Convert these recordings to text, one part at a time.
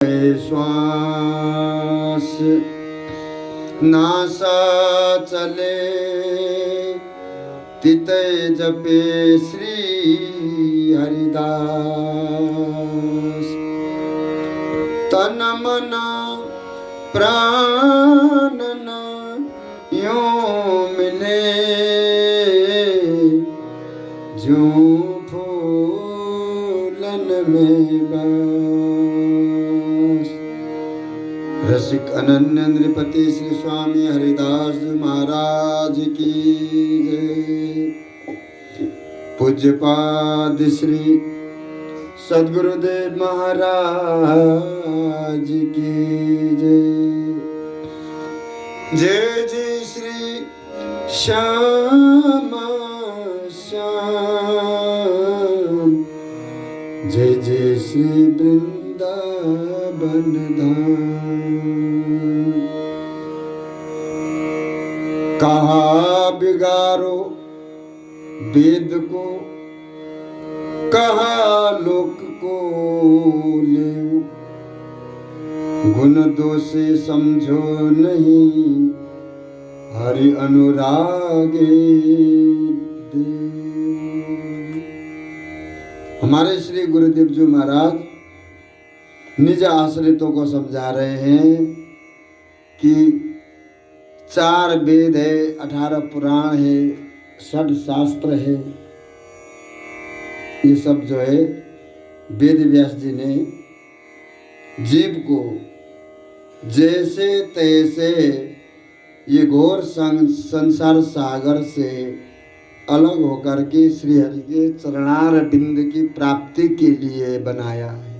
श्वास नासा चले तित जपे श्री हरिदास। तन मन प्राण यूं मिले जो फूलन में बस। रसिक अनन्य नृपति श्री स्वामी हरिदास महाराज की जय। पूज्यपाद श्री सद्गुरुदेव महाराज की जय। जय जय श्री श्याम श्याम, जय जय श्री वृंदावन धाम। कहा बिगारो वेद को, कहा लोक को लेव, गुण दोषे समझो नहीं हरि अनुरागे देव। हमारे श्री गुरुदेव जी महाराज निज आश्रितों को समझा रहे हैं कि 4 वेद है, 18 पुराण है, 6 शास्त्र है। ये सब जो है वेद व्यास जी ने जीव को जैसे तैसे ये घोर संसार सागर से अलग होकर के श्री हरि के चरणार बिंद की प्राप्ति के लिए बनाया है।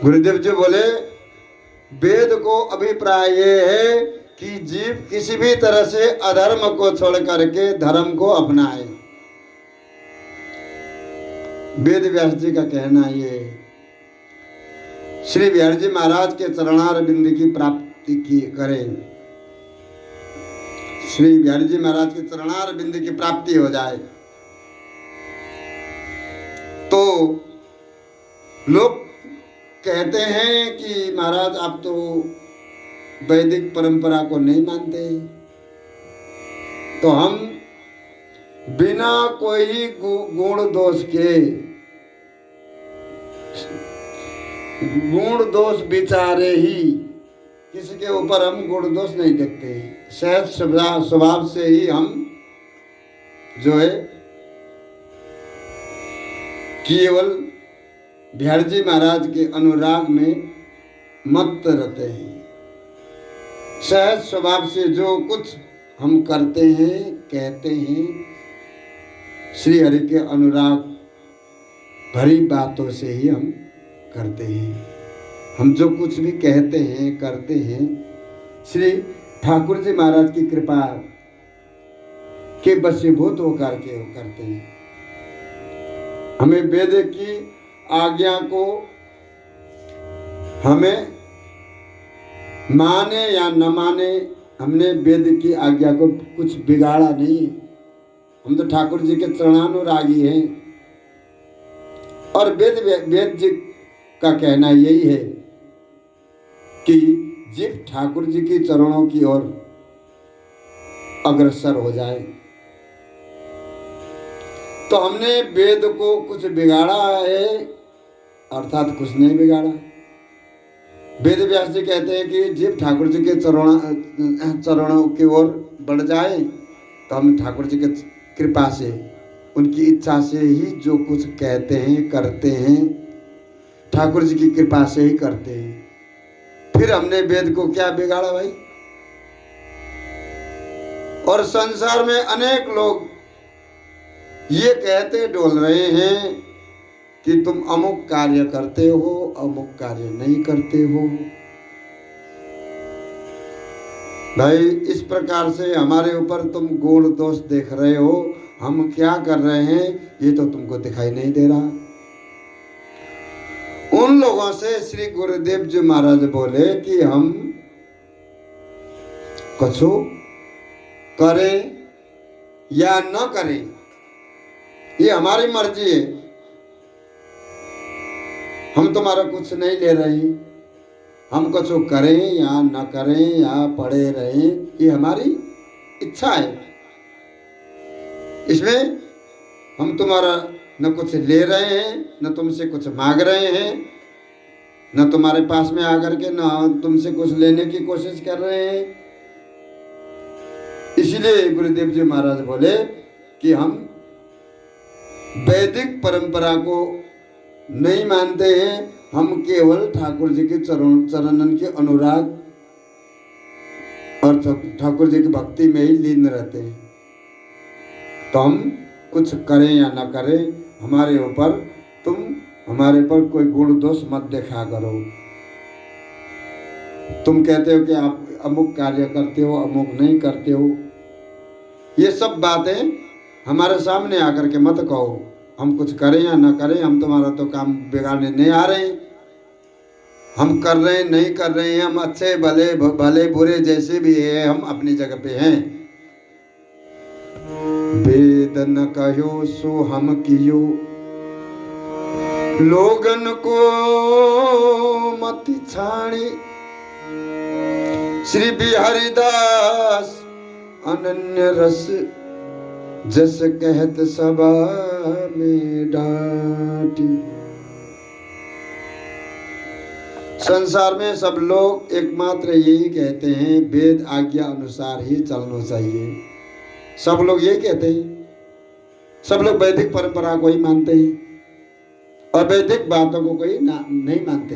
गुरुदेव जी बोले वेद को अभिप्राय ये है कि जीव किसी भी तरह से अधर्म को छोड़ करके धर्म को अपनाए। वेद व्यास जी का कहना ये है, श्री बिहारी जी महाराज के चरणार बिंद की प्राप्ति की करें, श्री बिहारी जी महाराज के चरणार बिंद की प्राप्ति हो जाए तो लोग कहते हैं कि महाराज आप तो वैदिक परंपरा को नहीं मानते, तो हम बिना कोई गुण दोष के, गुण दोष विचारे ही किसी के ऊपर हम गुण दोष नहीं देखते। सहज स्वभाव से ही हम जो है केवल बिहारी जी महाराज के अनुराग में मत रहते हैं। सहज स्वभाव से जो कुछ हम करते हैं कहते हैं श्री हरि के अनुराग भरी बातों से ही हम करते हैं। हम जो कुछ भी कहते हैं करते हैं श्री ठाकुर जी महाराज की कृपा के वशीभूत होकर के करते हैं। हमें वेद की आज्ञा को हमें माने या न माने, हमने वेद की आज्ञा को कुछ बिगाड़ा नहीं। हम तो ठाकुर जी के चरणानुरागी हैं और वेद जी का कहना यही है कि जीव ठाकुर जी की चरणों की ओर अग्रसर हो जाए। तो हमने वेद को कुछ बिगाड़ा है अर्थात कुछ नहीं बिगाड़ा। वेद व्यास जी कहते हैं कि जीव ठाकुर जी के चरणों की ओर बढ़ जाए तो हम ठाकुर जी के कृपा से, उनकी इच्छा से ही जो कुछ कहते हैं करते हैं ठाकुर जी की कृपा से ही करते हैं। फिर हमने वेद को क्या बिगाड़ा भाई। और संसार में अनेक लोग ये कहते डोल रहे हैं कि तुम अमुक कार्य करते हो, अमुक कार्य नहीं करते हो। भाई इस प्रकार से हमारे ऊपर तुम गुण दोष देख रहे हो, हम क्या कर रहे हैं ये तो तुमको दिखाई नहीं दे रहा। उन लोगों से श्री गुरुदेव जी महाराज बोले कि हम कछु करें या न करें ये हमारी मर्जी है। हम तुम्हारा कुछ नहीं ले रहे हैं, हम कुछ करें या न करें या पढ़े रहें, ये हमारी इच्छा है। इसमें हम तुम्हारा न कुछ ले रहे हैं, न तुमसे कुछ मांग रहे हैं, न तुम्हारे पास में आकर के न तुमसे कुछ लेने की कोशिश कर रहे हैं। इसलिए गुरुदेव जी महाराज बोले कि हम वैदिक परंपरा को नहीं मानते हैं, हम केवल ठाकुर जी के चरणन के अनुराग और ठाकुर जी की भक्ति में ही लीन रहते हैं। तो हम कुछ करें या ना करें, हमारे ऊपर तुम हमारे पर कोई गुण दोष मत देखा करो। तुम कहते हो कि आप अमुक कार्य करते हो, अमुक नहीं करते हो, ये सब बातें हमारे सामने आकर के मत कहो। हम कुछ करें या ना करें, हम तुम्हारा तो काम बिगाड़ने नहीं आ रहे हैं। हम कर रहे हैं नहीं कर रहे हैं, हम अच्छे भले भले बुरे जैसे भी है, हम अपनी जगह पे हैं। वेद न कहो सो हम कियो, लोगन को मति छाणी। श्री बिहारीदास अनन्य रस जस कहत सभा में डांटी। संसार में सब लोग एकमात्र यही कहते हैं, वेद आज्ञा अनुसार ही चलना चाहिए। सब लोग ये कहते हैं, सब लोग वैदिक परंपरा को ही मानते हैं और वैदिक बातों को कोई नहीं मानते।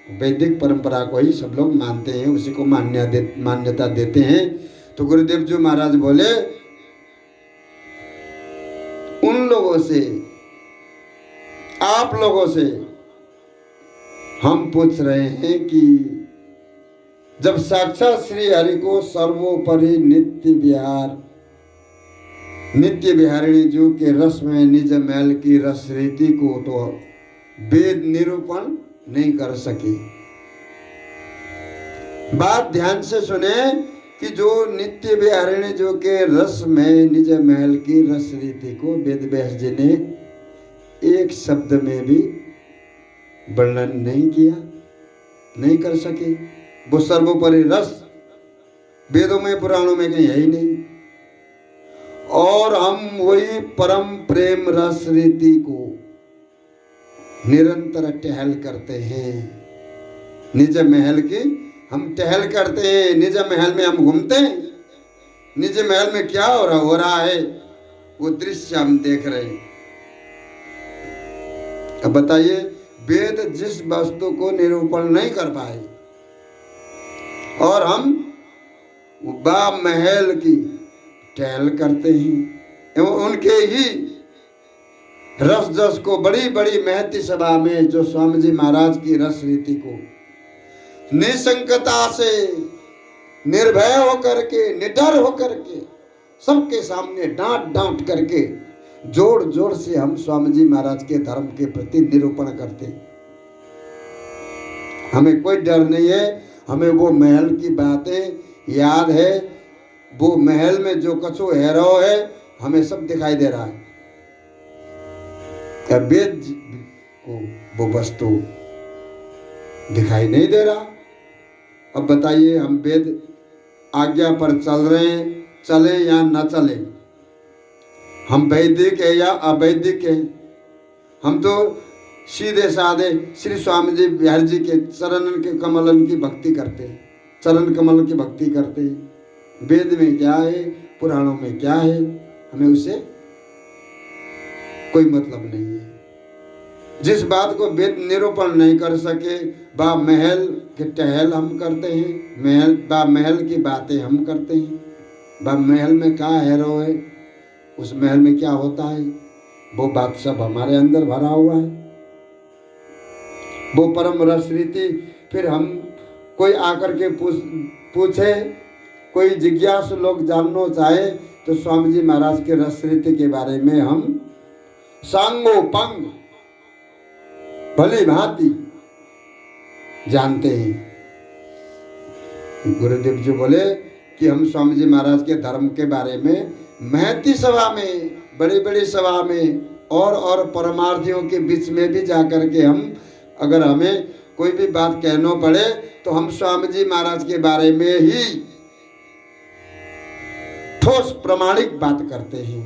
वैदिक परंपरा को ही सब लोग मानते हैं, उसी को मान्यता देते हैं। तो गुरुदेव जी महाराज बोले, उन लोगों से, आप लोगों से हम पूछ रहे हैं कि जब साक्षात श्री हरि को सर्वोपरि नित्य बिहारिणी जू के रस में निज मैल की रस रीति को तो वेद निरूपण नहीं कर सके। बात ध्यान से सुने कि जो नित्य बिहारिणी जो के रस में निज महल की रस रीति को वेद व्यास जी ने एक शब्द में भी वर्णन नहीं किया, नहीं कर सके। वो सर्वोपरि रस वेदों में पुराणों में कहीं है ही नहीं। और हम वही परम प्रेम रस रीति को निरंतर टहल करते हैं। निज महल की हम टहल करते हैं, निज महल में हम घूमते हैं। निज महल में क्या हो रहा है वो दृश्य हम देख रहे हैं। अब बताइए, वेद जिस वस्तु को निरूपण नहीं कर पाए और हम बा महल की टहल करते हैं एवं उनके ही रस जस को बड़ी बड़ी महती सभा में जो स्वामी जी महाराज की रस रीति को निसंकता से निर्भय होकर के, निडर होकर के, सबके सामने डांट करके जोर जोर से हम स्वामी जी महाराज के धर्म के प्रति निरूपण करते। हमें कोई डर नहीं है, हमें वो महल की बातें याद है, वो महल में जो कछु हैरो है हमें सब दिखाई दे रहा है। क्या वेद को वो वस्तु दिखाई नहीं दे रहा? अब बताइए, हम वेद आज्ञा पर चल रहे हैं, चले या न चले, हम वैदिक है या अवैदिक है? हम तो सीधे साधे श्री स्वामी जी बिहार जी के चरणन के कमलन की भक्ति करते हैं, चरण कमल की भक्ति करते हैं। वेद में क्या है, पुराणों में क्या है, हमें उससे कोई मतलब नहीं है। जिस बात को वेद निरूपण नहीं कर सके, बा महल के टहल हम करते हैं, बा महल की बातें हम करते हैं। बा महल में क्या हैरो है, उस महल में क्या होता है, वो बात सब हमारे अंदर भरा हुआ है। वो परम रस रीति, फिर हम कोई आकर के पूछे, कोई जिज्ञासु लोग जानना चाहे तो स्वामी जी महाराज के रस रीति के बारे में हम सांगो पंग भली भांति जानते हैं। गुरुदेव जी बोले कि हम स्वामी जी महाराज के धर्म के बारे में महती सभा में, बड़ी बड़ी सभा में और परमार्थियों के बीच में भी जाकर के हम अगर हमें कोई भी बात कहना पड़े तो हम स्वामी जी महाराज के बारे में ही ठोस प्रमाणिक बात करते हैं।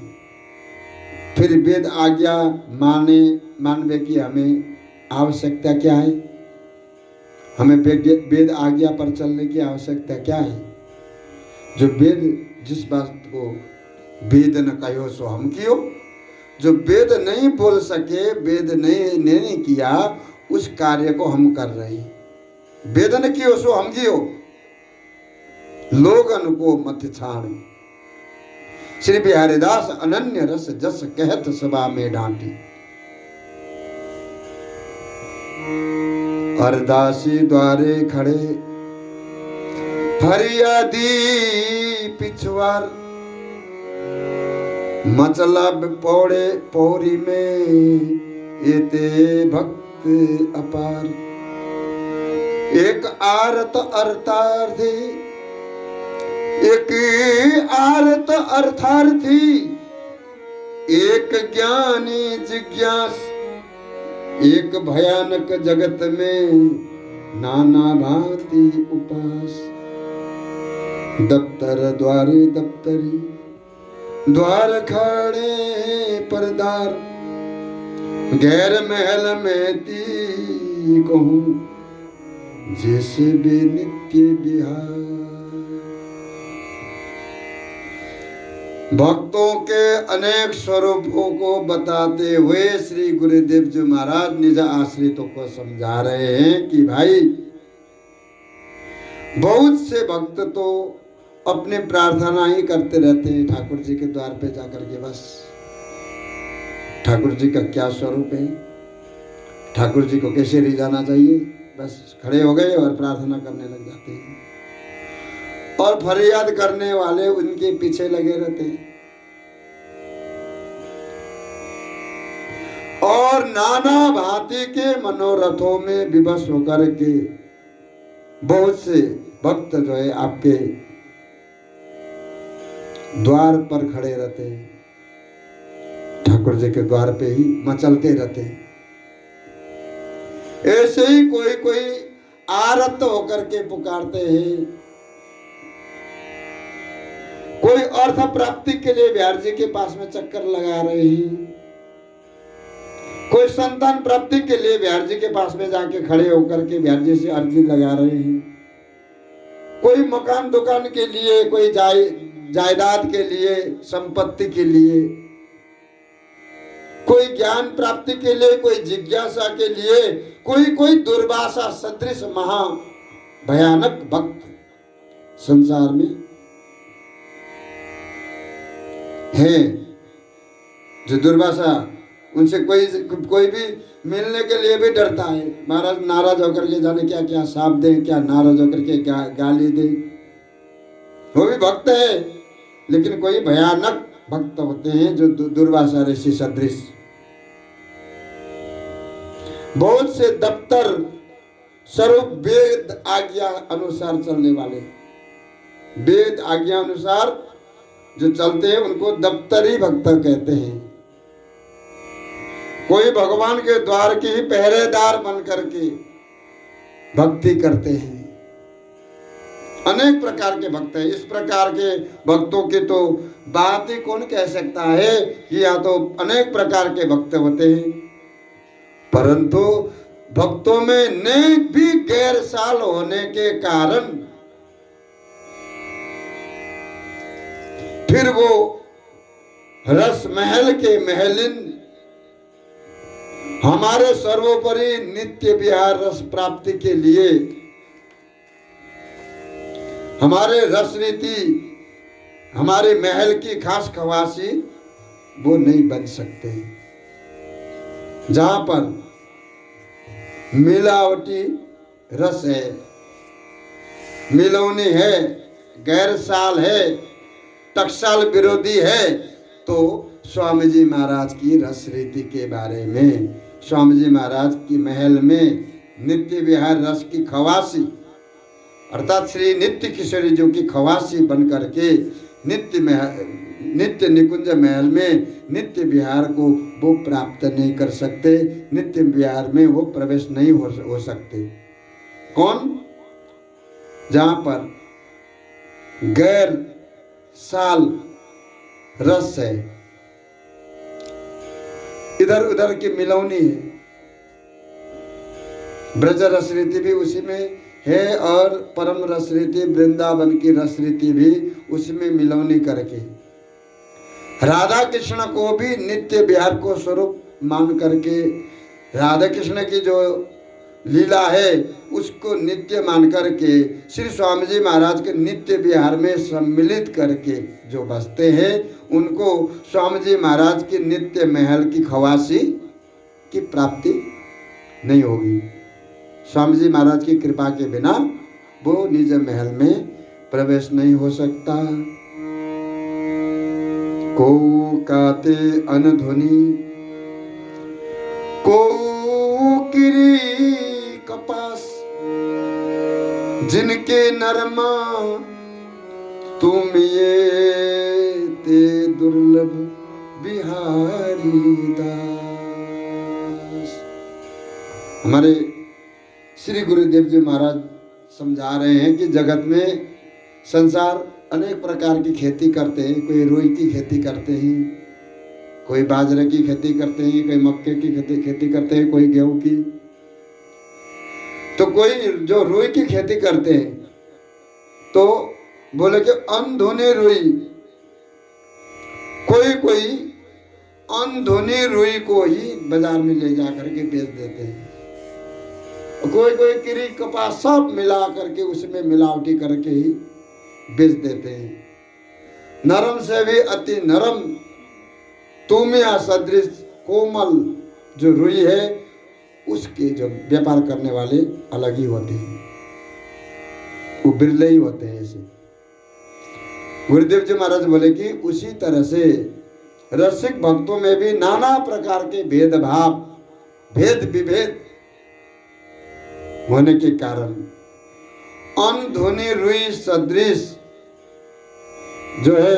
फिर वेद आज्ञा मानने की हमें आवश्यकता क्या है? हमें वेद आज्ञा पर चलने की आवश्यकता क्या है? जो वेद जिस बात को वेद न कहो सो हम कियो, जो वेद नहीं बोल सके, वेद नहीं किया, उस कार्य को हम कर रहे हैं। वेद न कियो सो हम कियो, लोगन को मत छाण। श्री बिहारीदास अनन्य रस जस कहत सभा में डांटी। अरदासी द्वारे खड़े फरियादी पिछवार, मतलब पौड़े पौरी में एते भक्त अपार। एक आरत अर्थार्थी, एक आरत अर्थार्थी, एक ज्ञानी जिज्ञास, एक भयानक जगत में नाना भांति उपास। दफ्तर द्वारे दफ्तरी, द्वार खड़े परदार, गैर महल में ती कहूँ जैसे बे नित्य बिहार। भक्तों के अनेक स्वरूपों को बताते हुए श्री गुरुदेव जी महाराज निज आश्रितों को समझा रहे हैं कि भाई, बहुत से भक्त तो अपनी प्रार्थना ही करते रहते हैं ठाकुर जी के द्वार पे जाकर के। बस ठाकुर जी का क्या स्वरूप है, ठाकुर जी को कैसे रिझाना चाहिए, बस खड़े हो गए और प्रार्थना करने लग जाते हैं। और फरियाद करने वाले उनके पीछे लगे रहते हैं। और नाना भांति के मनोरथों में विवश होकर के बहुत से भक्त जो है आपके द्वार पर खड़े रहते हैं, ठाकुर जी के द्वार पे ही मचलते रहते हैं। ऐसे ही कोई आरत होकर के पुकारते हैं, कोई अर्थ प्राप्ति के लिए बिहार जी के पास में चक्कर लगा रहे हैं, कोई संतान प्राप्ति के लिए बिहार जी के पास में जाके खड़े होकर के बिहार जी से अर्जी लगा रहे हैं, कोई मकान दुकान के लिए, कोई जायदाद के लिए, संपत्ति के लिए, कोई ज्ञान प्राप्ति के लिए, कोई जिज्ञासा के लिए, कोई दुर्वासा सदृश महा भयानक भक्त संसार में है। जो दुर्वासा, उनसे कोई भी मिलने के लिए भी डरता है। महाराज नाराज होकर के जाने क्या क्या शाप दें, क्या नाराज होकर के गाली दें। वो भी भक्त है, लेकिन कोई भयानक भक्त होते हैं जो दुर्वासा ऋषि सदृश। बहुत से दफ्तर स्वरूप वेद आज्ञा अनुसार चलने वाले, वेद आज्ञा अनुसार जो चलते हैं उनको दफ्तरी भक्त कहते हैं। कोई भगवान के द्वार के ही पहरेदार बन करके भक्ति करते हैं। अनेक प्रकार के भक्त हैं। इस प्रकार के भक्तों की तो बात ही कौन कह सकता है कि यहाँ तो अनेक प्रकार के भक्त होते हैं, परंतु भक्तों में नेक भी गैर साल होने के कारण फिर वो रस महल के महलिन हमारे सर्वोपरि नित्य विहार रस प्राप्ति के लिए हमारे रस रीति, हमारे महल की खास खवासी वो नहीं बन सकते। जहां पर मिलावटी रस है, मिलौनी है, गैर साल है, टकसाल विरोधी है, तो स्वामी जी महाराज की रस रीति के बारे में, स्वामी जी महाराज की महल में नित्य विहार रस की खवासी अर्थात श्री नित्य किशोरी जी की खवासी बन करके नित्य निकुंज महल में नित्य विहार को वो प्राप्त नहीं कर सकते, नित्य विहार में वो प्रवेश नहीं हो सकते। कौन? जहां पर गैर साल रस है, इधर उधर की मिलौनी है। ब्रज रस रीति भी उसी में है और परम रस रीति वृंदावन की रस रीति भी उसमें मिलौनी करके राधा कृष्ण को भी नित्य विहार को स्वरूप मान करके, राधा कृष्ण की जो लीला है उसको नित्य मान करके श्री स्वामी जी महाराज के नित्य विहार में सम्मिलित करके जो बसते हैं उनको स्वामी जी महाराज की नित्य महल की खवासी की प्राप्ति नहीं होगी। स्वामी जी महाराज की कृपा के बिना वो निज महल में प्रवेश नहीं हो सकता। को काते अनध्वनि को किरी कपास, जिनके नरमा तुम ये ते दुर्लभ बिहारी दास। हमारे श्री गुरुदेव जी महाराज समझा रहे हैं कि जगत में संसार अनेक प्रकार की खेती करते हैं। कोई रुई की खेती करते हैं, कोई बाजरे की खेती करते हैं, कोई मक्के की खेती करते हैं, कोई गेहूं की। तो कोई जो रुई की खेती करते हैं तो बोले कि अनधुनी रुई, कोई अनधुनी रुई को ही बाजार में ले जा करके बेच देते हैं। कोई किरी कपास सब मिला करके उसमें मिलावटी करके ही बेच देते हैं। नरम से भी अति नरम तुमिया सदृश कोमल जो रुई है उसके जो व्यापार करने वाले अलग ही होते हैं, वो बिरले ही होते हैं। ऐसे गुरुदेव जी महाराज बोले कि उसी तरह से रसिक भक्तों में भी नाना प्रकार के भेदभाव भेद विभेद होने के कारण अनधुनी रुई सदृश जो है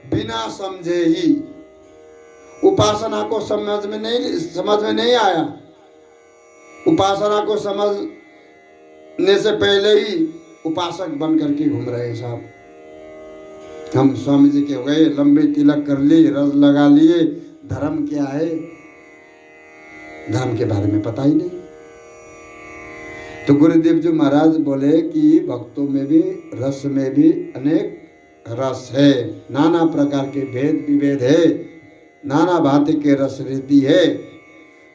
बिना समझे ही उपासना को समझ में नहीं आया। उपासना को समझने से पहले ही उपासक बन करके घूम रहे हैं साहब। हम स्वामी जी के हो गए, लंबे तिलक कर ली, रस लगा लिए, धर्म क्या है, धर्म के बारे में पता ही नहीं। तो गुरुदेव जी महाराज बोले कि भक्तों में भी रस में भी अनेक रस है, नाना प्रकार के भेद विभेद है, नाना भांति के रस रीति है।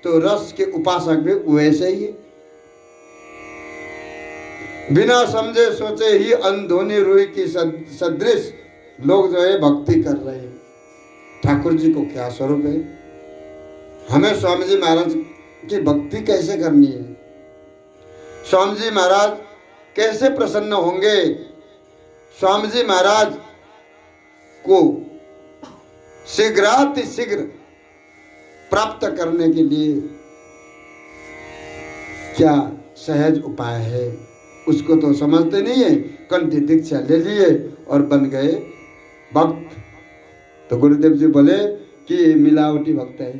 तो रस के उपासक भी वैसे ही है। बिना समझे सोचे ही अनधुनी रुई की सदृश लोग जो है भक्ति कर रहे हैं। ठाकुर जी को क्या स्वरूप है? हमें स्वामी जी महाराज की भक्ति कैसे करनी है, स्वामी जी महाराज कैसे प्रसन्न होंगे, स्वामी जी महाराज को शीघ्र प्राप्त करने के लिए क्या सहज उपाय है, उसको तो समझते नहीं है। कंठी दीक्षा ले लिए और बन गए भक्त। तो गुरुदेव जी बोले कि मिलावटी भक्त है।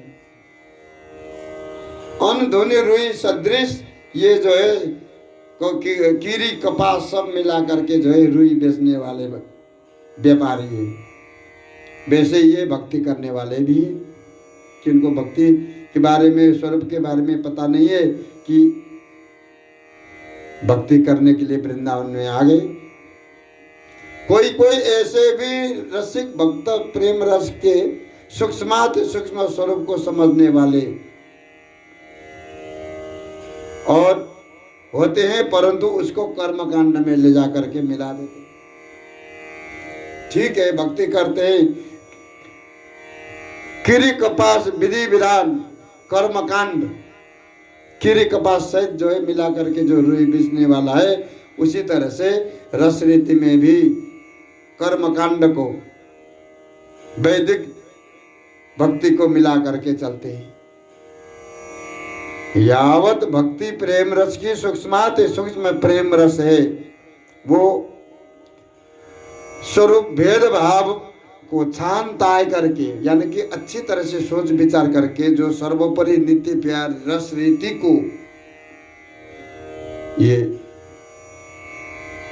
अनधुनी रुई सदृश ये जो है कीरी कपास सब मिला करके जो है रुई बेचने वाले व्यापारी है। वैसे ये भक्ति करने वाले भी हैं कि उनको भक्ति के बारे में, स्वरूप के बारे में पता नहीं है कि भक्ति करने के लिए वृंदावन में आ गए। कोई ऐसे भी रसिक भक्त प्रेम रस के सूक्ष्म स्वरूप को समझने वाले और होते हैं, परंतु उसको कर्म कांड में ले जा करके मिला देते। ठीक है, भक्ति करते हैं, किरी कपास विधि विधान कर्म कांड किरी कपास सहित जो है मिला करके जो रुई बेचने वाला है, उसी तरह से रस रीति में भी कर्म कांड को वैदिक भक्ति को मिला करके चलते हैं। यावत भक्ति प्रेम रस की सूक्ष्म प्रेम रस है, वो स्वरूप भेद भाव को छानताय करके, यानी कि अच्छी तरह से सोच विचार करके, जो सर्वोपरि नित्य प्यार रस रीति को ये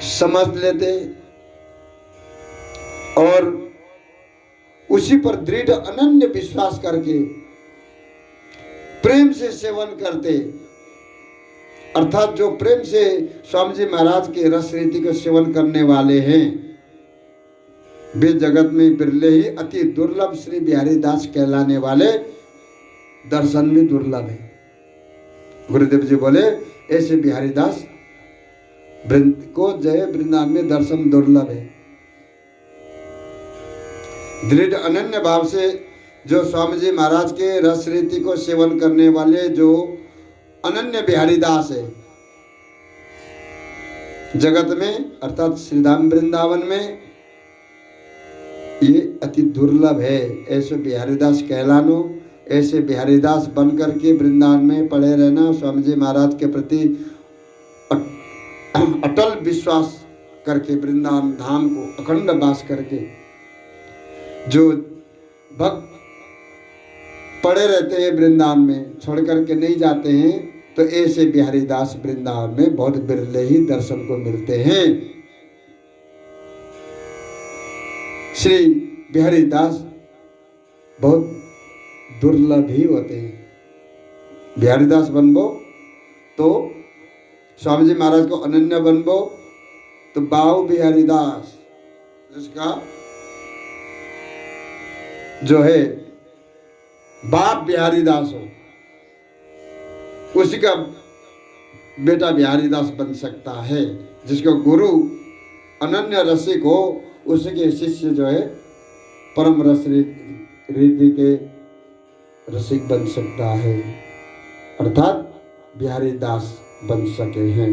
समझ लेते और उसी पर दृढ़ अनन्य विश्वास करके प्रेम से सेवन करते, अर्थात जो प्रेम से स्वामी जी महाराज के रस रीति का सेवन करने वाले हैं, वे जगत में बिरले ही अति दुर्लभ श्री बिहारी दास कहलाने वाले दर्शन में दुर्लभ है। गुरुदेव जी बोले ऐसे बिहारी दास को जय वृंदावन में दर्शन दुर्लभ है। दृढ़ अनन्य भाव से जो स्वामी जी महाराज के रस रीति को सेवन करने वाले जो अनन्य बिहारी दास है, जगत में अर्थात श्रीधाम वृंदावन में ये अति दुर्लभ है। ऐसे बिहारी दास कहलानो, ऐसे बिहारी दास बन करके वृंदावन में पड़े रहना, स्वामी जी महाराज के प्रति अटल विश्वास करके वृंदावन धाम को अखंड वास करके जो भक्त पड़े रहते हैं वृंदावन में, छोड़ करके नहीं जाते हैं, तो ऐसे बिहारी दास वृंदावन में बहुत बिरले ही दर्शन को मिलते हैं। श्री बिहारी दास बहुत दुर्लभ ही होते हैं। बिहारी दास बनबो तो स्वामी जी महाराज को अनन्य बनबो तो बाऊ बिहारी दास, जिसका जो है बाप बिहारी दास हो, उसी का बेटा बिहारी दास बन सकता है। जिसका गुरु अनन्य रसिक हो, उसके शिष्य जो है परम रस रीति के रसिक बन सकता है, अर्थात बिहारी दास बन सके हैं।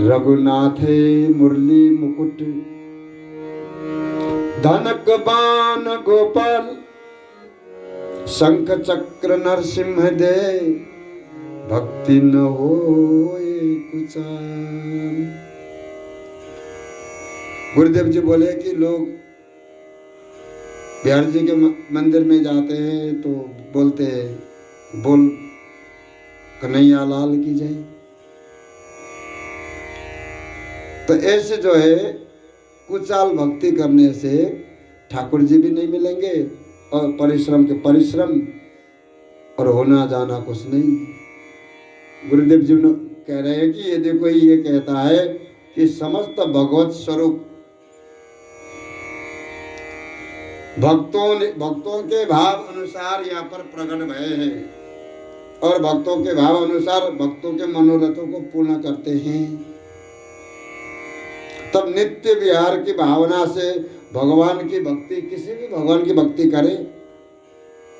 रघुनाथे मुरली मुकुट धनक बाण गोपाल शंख चक्र नरसिंह दे भक्ति न होए कुचाल। गुरुदेव जी बोले कि लोग बिहार जी के मंदिर में जाते हैं तो बोलते हैं बोल कन्हैया लाल की जय। तो ऐसे जो है कुचाल भक्ति करने से ठाकुर जी भी नहीं मिलेंगे और परिश्रम के परिश्रम और होना जाना कुछ नहीं। गुरुदेव जी कह रहे हैं कि यदि कोई ये कहता है कि समस्त भगवत स्वरूप भक्तों के भाव अनुसार यहाँ पर प्रकट भय है और भक्तों के भाव अनुसार भक्तों के मनोरथों को पूर्ण करते हैं, तब नित्य विहार की भावना से भगवान की भक्ति, किसी भी भगवान की भक्ति करे,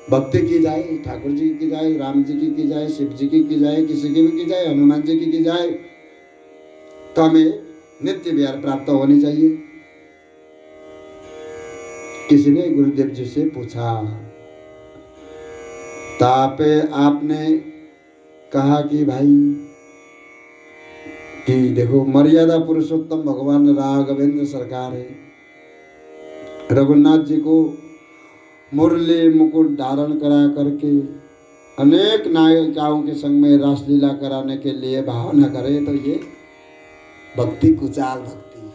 भक्ति की जाए, ठाकुर जी की जाए, राम जी की जाए, शिव जी की जाए, किसी की भी की जाए, हनुमान जी की जाए, तो हमें नित्य विहार प्राप्त होनी चाहिए। किसी ने गुरुदेव जी से पूछा, तापे आपने कहा कि भाई कि देखो मर्यादा पुरुषोत्तम भगवान राघवेंद्र सरकार है, रघुनाथ जी को मुरली मुकुट धारण करा करके अनेक नायिकाओं के संग में रासलीला कराने के लिए भावना करे, तो ये भक्ति कुचाल भक्ति है।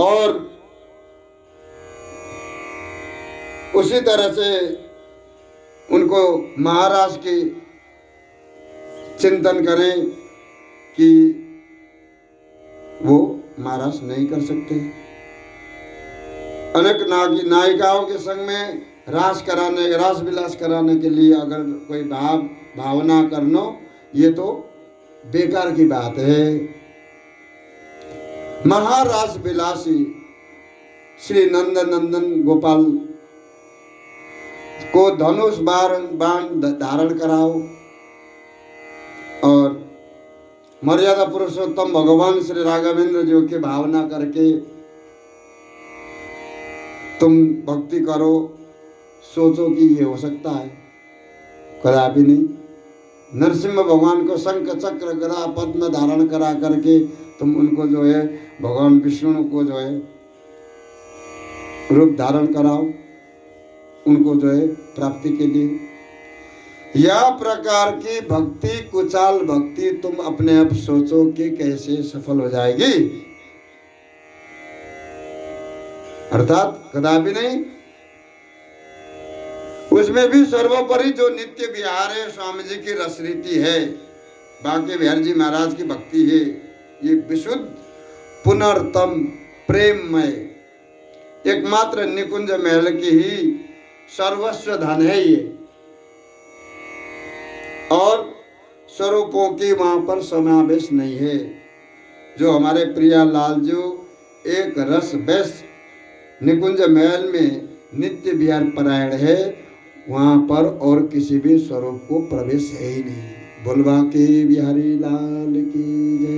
और उसी तरह से उनको महाराज की चिंतन करें कि वो महाराज नहीं कर सकते। अनेक नायिकाओं के संग में रास विलास कराने के लिए अगर कोई भावना करनो, ये तो बेकार की बात है। महारास विलासी श्री नंदन गोपाल को धनुष बाण धारण कराओ और मर्यादा पुरुषोत्तम भगवान श्री राघवेंद्र जी की भावना करके तुम भक्ति करो, सोचो कि ये हो सकता है? कदापि नहीं। नरसिम्हा भगवान को शंख चक्र गदा पद्म धारण करा करके तुम उनको जो है भगवान विष्णु को जो है रूप धारण कराओ, उनको जो है प्राप्ति के लिए। यह प्रकार की भक्ति, कुचाल भक्ति तुम अपने आप सोचो कि कैसे सफल हो जाएगी, अर्थात कदापि नहीं। उसमें भी सर्वोपरि जो नित्य विहार है, स्वामी जी की रसरीति है, बांके बिहार जी महाराज की भक्ति है, ये विशुद्ध पुनर्तम प्रेममय एकमात्र निकुंज महल की ही सर्वस्व धन है ये, और स्वरूपों की वहां पर समावेश नहीं है। जो हमारे प्रिया लाल जो एक रस बेस निकुंज महल में नित्य विहार परायण है, वहां पर और किसी भी स्वरूप को प्रवेश है ही नहीं। बोलवा के बिहारी लाल की जय।